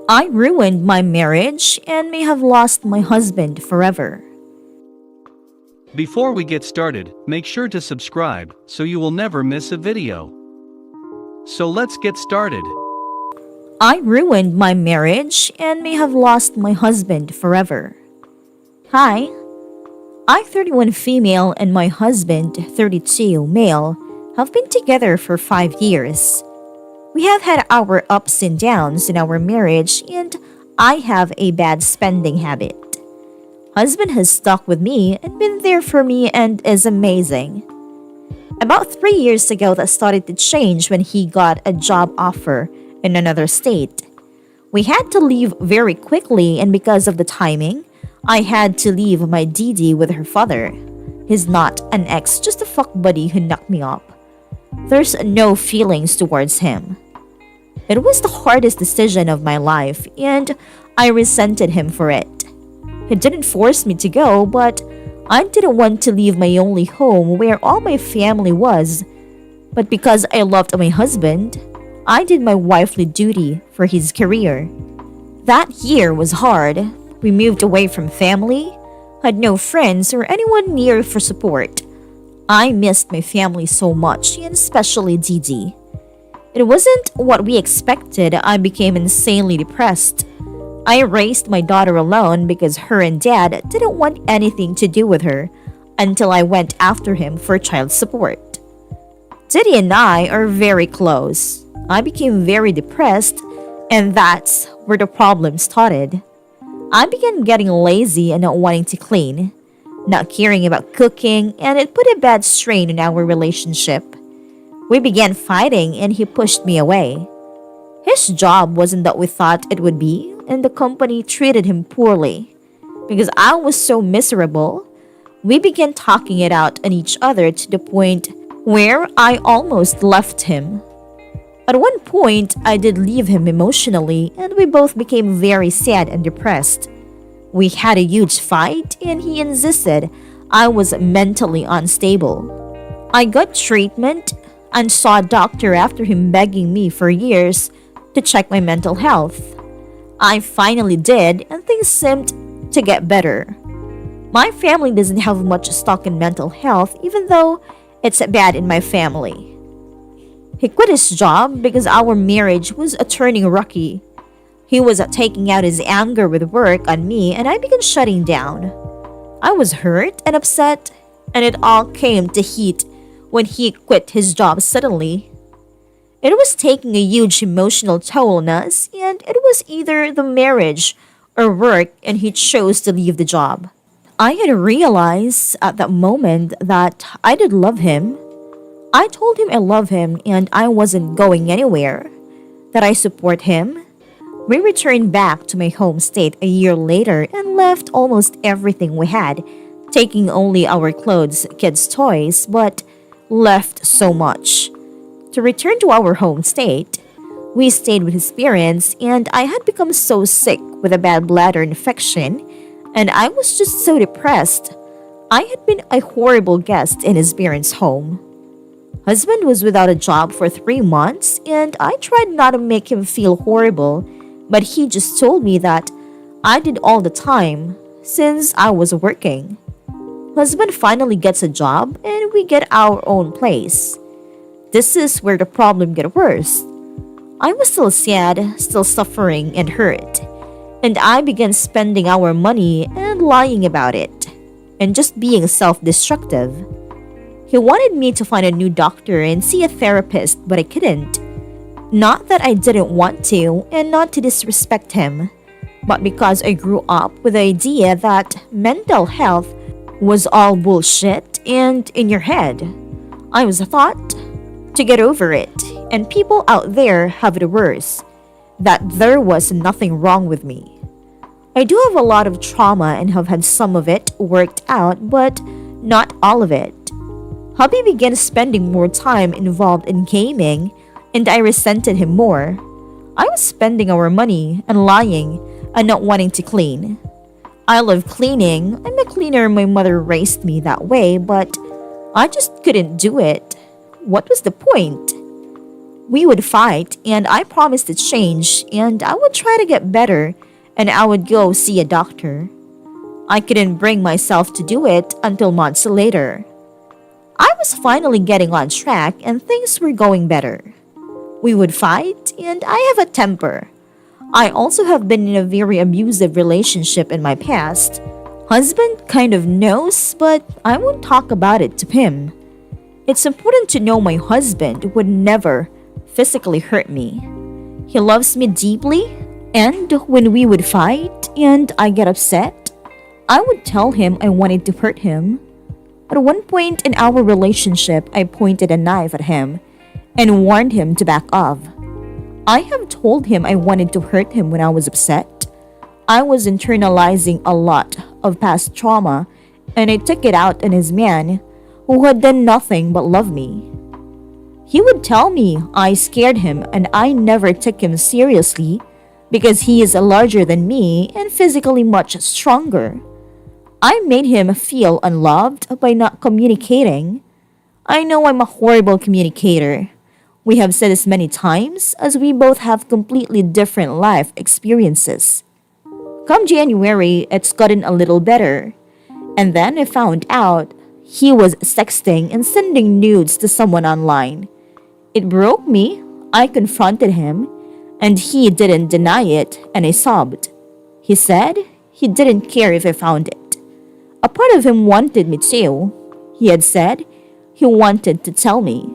I ruined my marriage and may have lost my husband forever. Before we get started, make sure to subscribe so you will never miss a video. So let's get started. I ruined my marriage and may have lost my husband forever. Hi, I 31 female and my husband 32 male have been together for 5 years. We have had our ups and downs in our marriage and I have a bad spending habit. Husband has stuck with me and been there for me and is amazing. About 3 years ago that started to change when he got a job offer in another state. We had to leave very quickly and because of the timing, I had to leave my Didi with her father. He's not an ex, just a fuck buddy who knocked me up. There's no feelings towards him. It was the hardest decision of my life and I resented him for it. He didn't force me to go, but I didn't want to leave my only home where all my family was. But because I loved my husband, I did my wifely duty for his career. That year was hard. We moved away from family, had no friends or anyone near for support. I missed my family so much, and especially Didi. It wasn't what we expected. I became insanely depressed. I raised my daughter alone because her and dad didn't want anything to do with her until I went after him for child support. Didi and I are very close. I became very depressed, and that's where the problem started. I began getting lazy and not wanting to clean, not caring about cooking, and it put a bad strain on our relationship. We began fighting and he pushed me away. His job wasn't what we thought it would be, and the company treated him poorly. Because I was so miserable, we began talking it out on each other to the point where I almost left him. At one point, I did leave him emotionally and we both became very sad and depressed. We had a huge fight and he insisted I was mentally unstable. I got treatment and saw a doctor after him begging me for years to check my mental health. I finally did and things seemed to get better. My family doesn't have much stock in mental health even though it's bad in my family. He quit his job because our marriage was turning rocky. He was taking out his anger with work on me and I began shutting down. I was hurt and upset, and it all came to heat when he quit his job suddenly. It was taking a huge emotional toll on us, and it was either the marriage or work, and he chose to leave the job. I had realized at that moment that I did love him. I told him I love him and I wasn't going anywhere, that I support him. We returned back to my home state a year later and left almost everything we had, taking only our clothes, kids' toys, but left so much. To return to our home state, we stayed with his parents and I had become so sick with a bad bladder infection and I was just so depressed. I had been a horrible guest in his parents' home. Husband was without a job for 3 months and I tried not to make him feel horrible, but he just told me that I did all the time since I was working. Husband finally gets a job and we get our own place. This is where the problem gets worse. I was still sad, still suffering and hurt, and I began spending our money and lying about it, and just being self-destructive. He wanted me to find a new doctor and see a therapist, but I couldn't. Not that I didn't want to, and not to disrespect him, but because I grew up with the idea that mental health was all bullshit and in your head. I was taught to get over it, and people out there have it worse, that there was nothing wrong with me. I do have a lot of trauma and have had some of it worked out, but not all of it. Hubby began spending more time involved in gaming, and I resented him more. I was spending our money and lying and not wanting to clean. I love cleaning. I'm a cleaner. My mother raised me that way, but I just couldn't do it. What was the point? We would fight, and I promised to change, and I would try to get better, and I would go see a doctor. I couldn't bring myself to do it until months later. I was finally getting on track, and things were going better. We would fight, and I have a temper. I also have been in a very abusive relationship in my past. Husband kind of knows, but I won't talk about it to him. It's important to know my husband would never physically hurt me. He loves me deeply, and when we would fight and I get upset, I would tell him I wanted to hurt him. At one point in our relationship, I pointed a knife at him and warned him to back off. I have told him I wanted to hurt him when I was upset. I was internalizing a lot of past trauma, and I took it out on his man who had done nothing but love me. He would tell me I scared him, and I never took him seriously because he is larger than me and physically much stronger. I made him feel unloved by not communicating. I know I'm a horrible communicator. We have said this many times as we both have completely different life experiences. Come January, it's gotten a little better. And then I found out he was sexting and sending nudes to someone online. It broke me. I confronted him, and he didn't deny it, and I sobbed. He said he didn't care if I found it. A part of him wanted me to. He had said he wanted to tell me.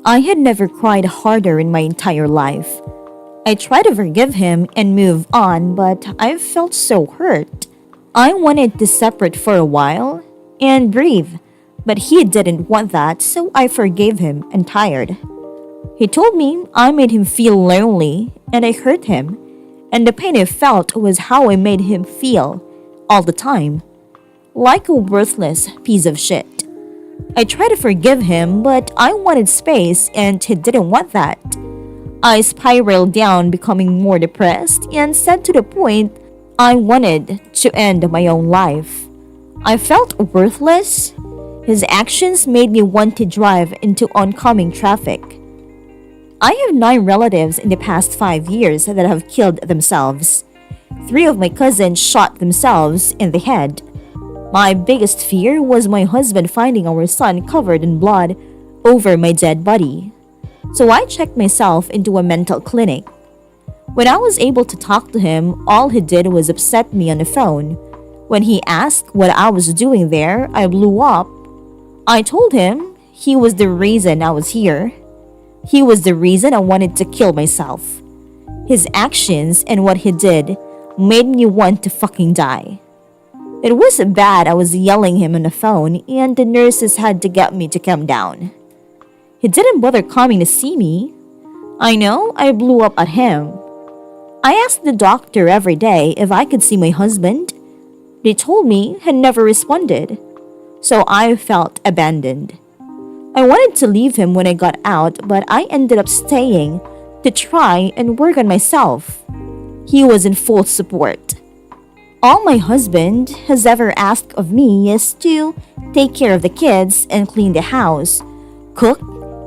I had never cried harder in my entire life. I tried to forgive him and move on, but I felt so hurt. I wanted to separate for a while and breathe, but he didn't want that, so I forgave him and tired. He told me I made him feel lonely and I hurt him, and the pain I felt was how I made him feel all the time, like a worthless piece of shit. I tried to forgive him, but I wanted space and he didn't want that. I spiraled down, becoming more depressed, and said to the point I wanted to end my own life. I felt worthless. His actions made me want to drive into oncoming traffic. I have 9 relatives in the past 5 years that have killed themselves. 3 of my cousins shot themselves in the head. My biggest fear was my husband finding our son covered in blood over my dead body. So I checked myself into a mental clinic. When I was able to talk to him, all he did was upset me on the phone. When he asked what I was doing there, I blew up. I told him he was the reason I was here. He was the reason I wanted to kill myself. His actions and what he did made me want to fucking die. It was bad. I was yelling him on the phone, and the nurses had to get me to calm down. He didn't bother coming to see me. I know I blew up at him. I asked the doctor every day if I could see my husband. They told me he never responded. So I felt abandoned. I wanted to leave him when I got out, but I ended up staying to try and work on myself. He was in full support. All my husband has ever asked of me is to take care of the kids and clean the house, cook,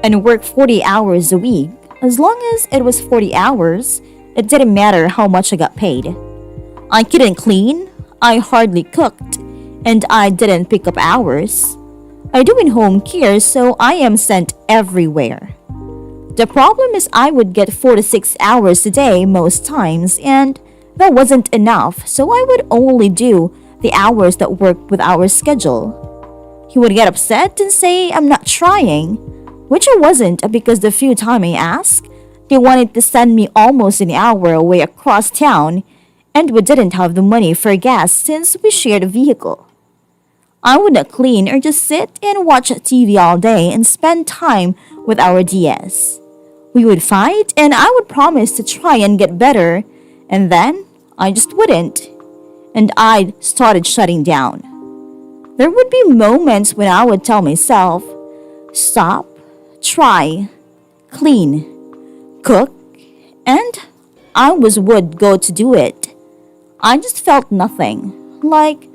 and work 40 hours a week. As long as it was 40 hours, it didn't matter how much I got paid. I couldn't clean, I hardly cooked, and I didn't pick up hours. I do in-home care, so I am sent everywhere. The problem is I would get 4 to 6 hours a day most times, and that wasn't enough, so I would only do the hours that worked with our schedule. He would get upset and say I'm not trying, which I wasn't because the few times I asked, they wanted to send me almost an hour away across town, and we didn't have the money for gas since we shared a vehicle. I would not clean or just sit and watch TV all day and spend time with our DS. We would fight, and I would promise to try and get better, and then I just wouldn't, and I started shutting down. There would be moments when I would tell myself, stop, try, clean, cook, and I would go to do it. I just felt nothing. Like,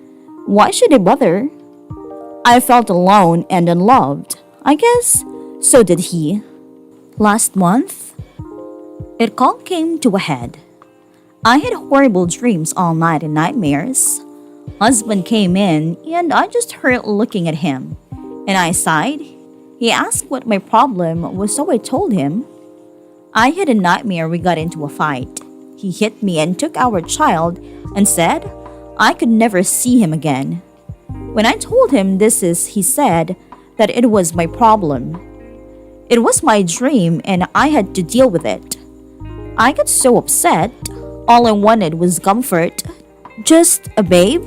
why should I bother? I felt alone and unloved. I guess so did he. Last month, it all came to a head. I had horrible dreams all night and nightmares. Husband came in and I just heard looking at him. And I sighed. He asked what my problem was, so I told him. I had a nightmare we got into a fight. He hit me and took our child and said I could never see him again. When I told him he said that it was my problem. It was my dream and I had to deal with it. I got so upset. All I wanted was comfort. Just a babe?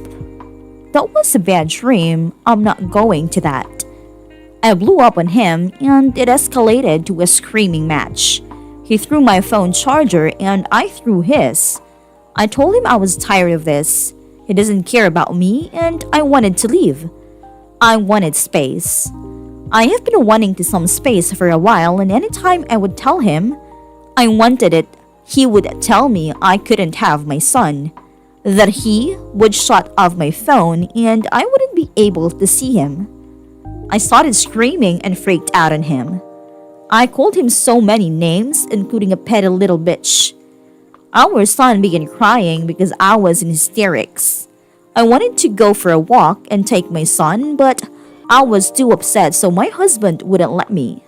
That was a bad dream. I'm not going to that. I blew up on him and it escalated to a screaming match. He threw my phone charger and I threw his. I told him I was tired of this. He doesn't care about me and I wanted to leave. I wanted space. I have been wanting to some space for a while, and anytime I would tell him I wanted it, he would tell me I couldn't have my son, that he would shut off my phone and I wouldn't be able to see him. I started screaming and freaked out on him. I called him so many names, including a petty little bitch. Our son began crying because I was in hysterics. I wanted to go for a walk and take my son, but I was too upset, so my husband wouldn't let me.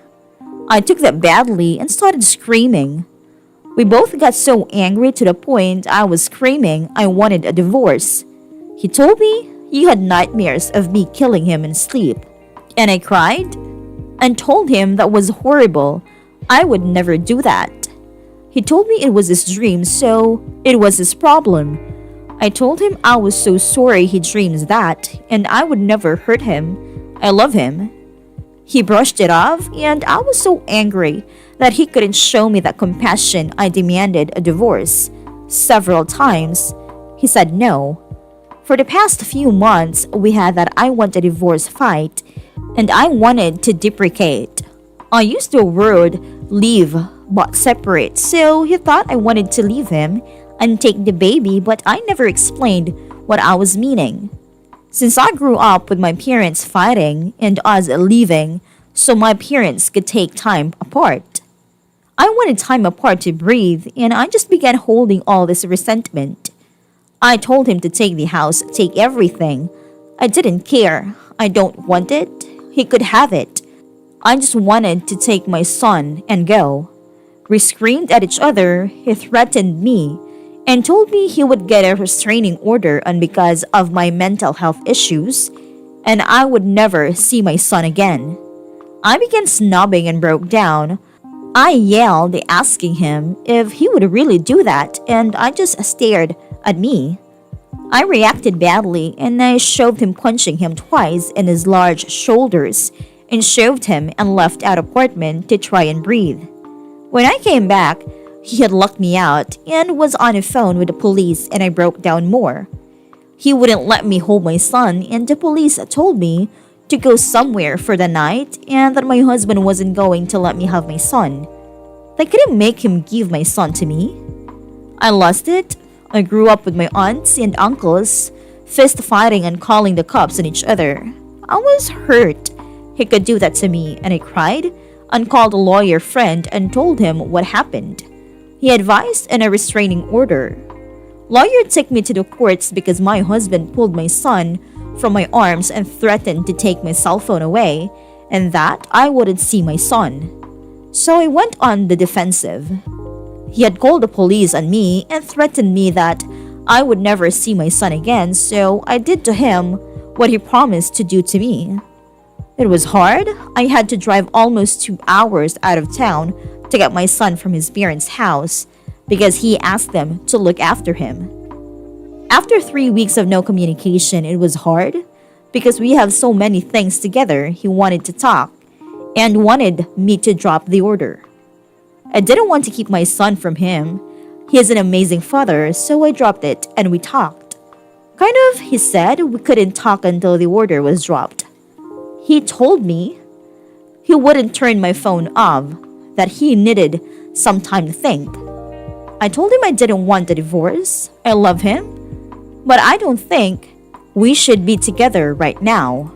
I took that badly and started screaming. We both got so angry to the point I was screaming I wanted a divorce. He told me he had nightmares of me killing him in sleep. And I cried and told him that was horrible. I would never do that. He told me it was his dream, so it was his problem. I told him I was so sorry he dreams that, and I would never hurt him. I love him. He brushed it off, and I was so angry that he couldn't show me that compassion. I demanded a divorce several times. He said no. For the past few months, we had that I want a divorce fight, and I wanted to deprecate. I used the word leave but separate, so he thought I wanted to leave him and take the baby, but I never explained what I was meaning. Since I grew up with my parents fighting and us leaving, so my parents could take time apart. I wanted time apart to breathe, and I just began holding all this resentment. I told him to take the house, take everything. I didn't care. I don't want it. He could have it. I just wanted to take my son and go. We screamed at each other. He threatened me and told me he would get a restraining order on because of my mental health issues, and I would never see my son again. I began sobbing and broke down. I yelled, asking him if he would really do that, and I just stared at me. I reacted badly, and I shoved him, punching him twice in his large shoulders, and shoved him and left our apartment to try and breathe. When I came back, he had locked me out and was on a phone with the police, and I broke down more. He wouldn't let me hold my son, and the police told me to go somewhere for the night and that my husband wasn't going to let me have my son. They couldn't make him give my son to me. I lost it. I grew up with my aunts and uncles, fist fighting and calling the cops on each other. I was hurt he could do that to me, and I cried and called a lawyer friend and told him what happened. He advised on a restraining order. Lawyer took me to the courts because my husband pulled my son from my arms and threatened to take my cell phone away, and that I wouldn't see my son. So I went on the defensive. He had called the police on me and threatened me that I would never see my son again, so I did to him what he promised to do to me. It was hard. I had to drive almost 2 hours out of town to get my son from his parents' house because he asked them to look after him. After 3 weeks of no communication, it was hard because we have so many things together. He wanted to talk and wanted me to drop the order. I didn't want to keep my son from him. He is an amazing father, so I dropped it and we talked. Kind of, he said we couldn't talk until the order was dropped. He told me he wouldn't turn my phone off, that he needed some time to think. I told him I didn't want a divorce. I love him, but I don't think we should be together right now.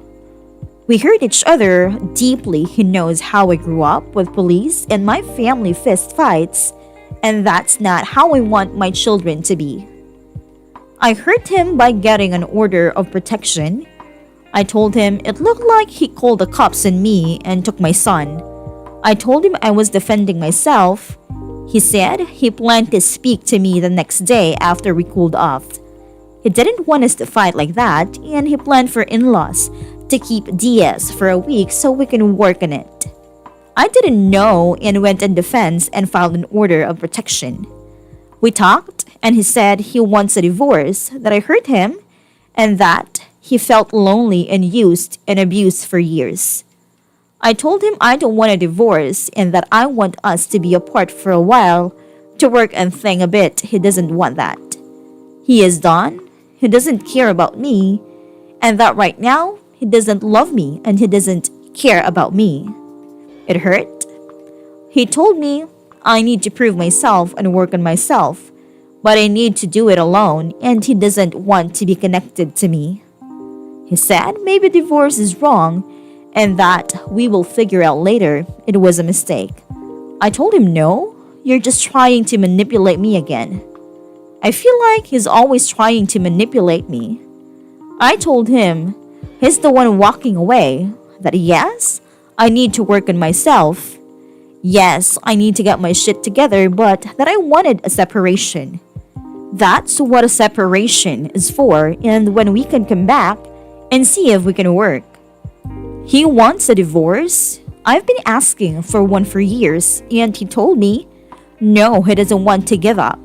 We hurt each other deeply. He knows how I grew up with police and my family fist fights, and that's not how I want my children to be. I hurt him by getting an order of protection. I told him it looked like he called the cops on me and took my son. I told him I was defending myself. He said he planned to speak to me the next day after we cooled off. He didn't want us to fight like that, and he planned for in-laws to keep DS for a week so we can work on it. I didn't know and went on defense and filed an order of protection. We talked, and he said he wants a divorce, that I hurt him, and that he felt lonely and used and abused for years. I told him I don't want a divorce and that I want us to be apart for a while to work and think a bit. He doesn't want that. He is done. He doesn't care about me, and that right now he doesn't love me and he doesn't care about me. It hurt. He told me I need to prove myself and work on myself, but I need to do it alone and he doesn't want to be connected to me. He said maybe divorce is wrong and that we will figure out later it was a mistake. I told him no, you're just trying to manipulate me again. I feel like he's always trying to manipulate me. I told him he's the one walking away, that yes, I need to work on myself. Yes, I need to get my shit together, but that I wanted a separation. That's what a separation is for, and when we can come back and see if we can work. He wants a divorce. I've been asking for one for years, and he told me no, he doesn't want to give up.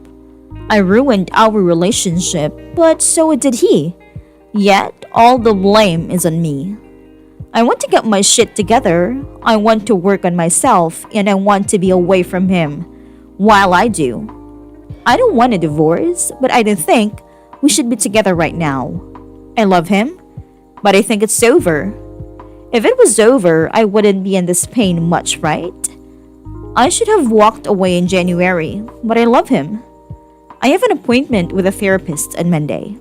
I ruined our relationship, but so did he. Yet, all the blame is on me. I want to get my shit together. I want to work on myself, and I want to be away from him while I do. I don't want a divorce, but I don't think we should be together right now. I love him, but I think it's over. If it was over, I wouldn't be in this pain much, right? I should have walked away in January, but I love him. I have an appointment with a therapist on Monday.